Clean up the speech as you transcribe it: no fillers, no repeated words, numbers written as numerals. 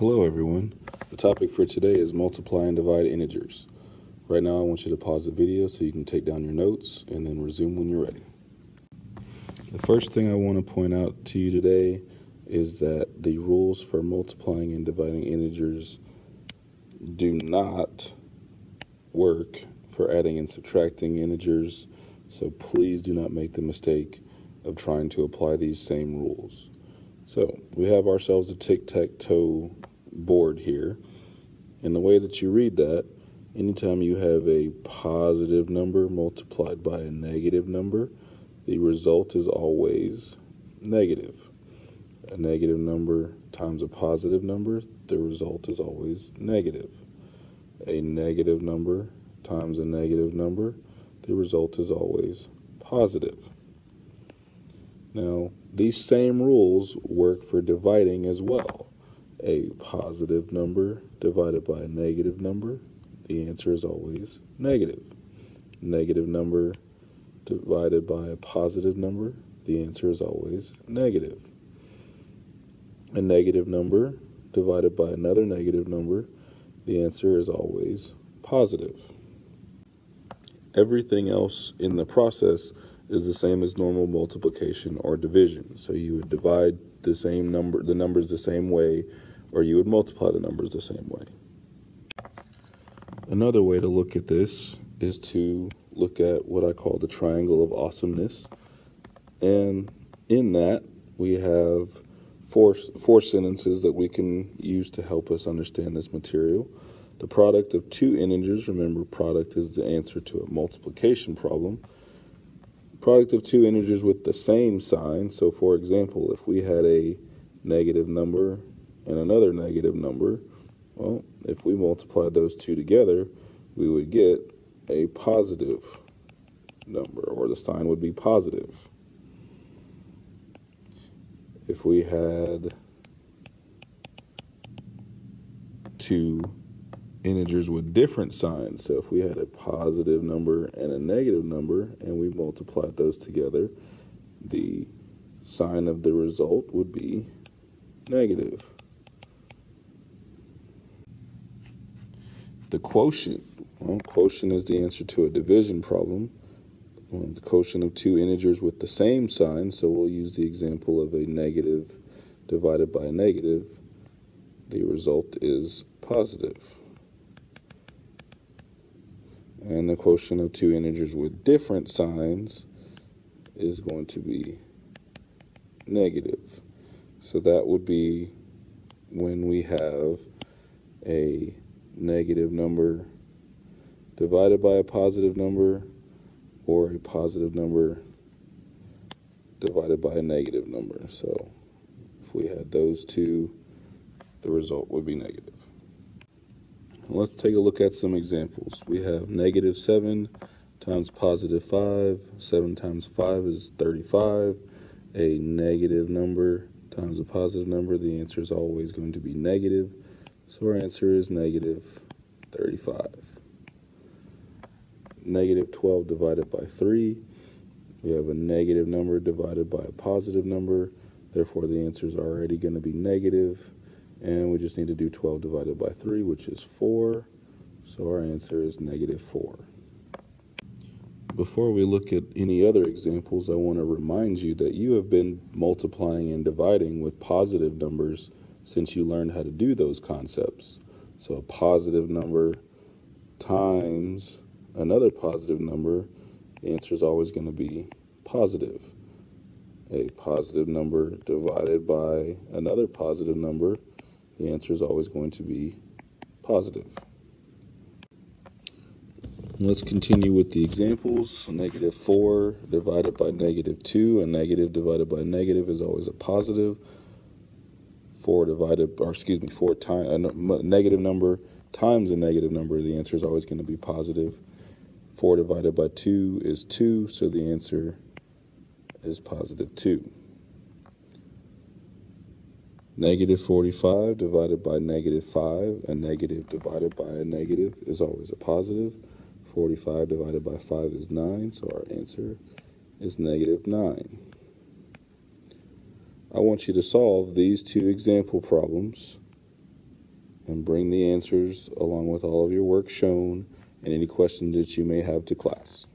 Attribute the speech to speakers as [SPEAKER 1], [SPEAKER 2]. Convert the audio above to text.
[SPEAKER 1] Hello everyone. The topic for today is multiply and divide integers. Right now I want you to pause the video so you can take down your notes and then resume when you're ready. The first thing I want to point out to you today is that the rules for multiplying and dividing integers do not work for adding and subtracting integers, so please do not make the mistake of trying to apply these same rules. So we have ourselves a tic-tac-toe board here, and the way that you read that, anytime you have a positive number multiplied by a negative number, the result is always negative. A negative number times a positive number, the result is always negative. A negative number times a negative number, the result is always positive. Now, these same rules work for dividing as well. A positive number divided by a negative number, the answer is always negative. Negative number divided by a positive number, the answer is always negative. A negative number divided by another negative number, the answer is always positive. Everything else in the process is the same as normal multiplication or division. So you would divide the numbers the same way, or you would multiply the numbers the same way. Another way to look at this is to look at what I call the triangle of awesomeness. And in that, we have four sentences that we can use to help us understand this material. The product of two integers, remember product is the answer to a multiplication problem. Product of two integers with the same sign. So for example, if we had a negative number and another negative number, well, if we multiplied those two together, we would get a positive number, or the sign would be positive. If we had two integers with different signs, so if we had a positive number and a negative number and we multiplied those together, the sign of the result would be negative. The quotient, quotient is the answer to a division problem. The quotient of two integers with the same sign, so we'll use the example of a negative divided by a negative, the result is positive. And the quotient of two integers with different signs is going to be negative. So that would be when we have a negative number divided by a positive number, or a positive number divided by a negative number. So if we had those two, the result would be negative. Let's take a look at some examples. We have negative 7 times positive 5. 7 times 5 is 35. A negative number times a positive number, the answer is always going to be negative. So our answer is negative 35. Negative 12 divided by 3. We have a negative number divided by a positive number. Therefore, the answer is already going to be negative. And we just need to do 12 divided by 3, which is 4. So our answer is negative 4. Before we look at any other examples, I want to remind you that you have been multiplying and dividing with positive numbers since you learned how to do those concepts. So a positive number times another positive number, the answer is always going to be positive. A positive number divided by another positive number, the answer is always going to be positive. Let's continue with the examples. Negative 4 divided by negative 2. A negative divided by a negative is always a positive. A negative number times a negative number, the answer is always going to be positive. 4 divided by 2 is 2, so the answer is positive 2. Negative 45 divided by negative 5. A negative divided by a negative is always a positive. 45 divided by 5 is 9, so our answer is negative 9. I want you to solve these two example problems and bring the answers along with all of your work shown and any questions that you may have to class.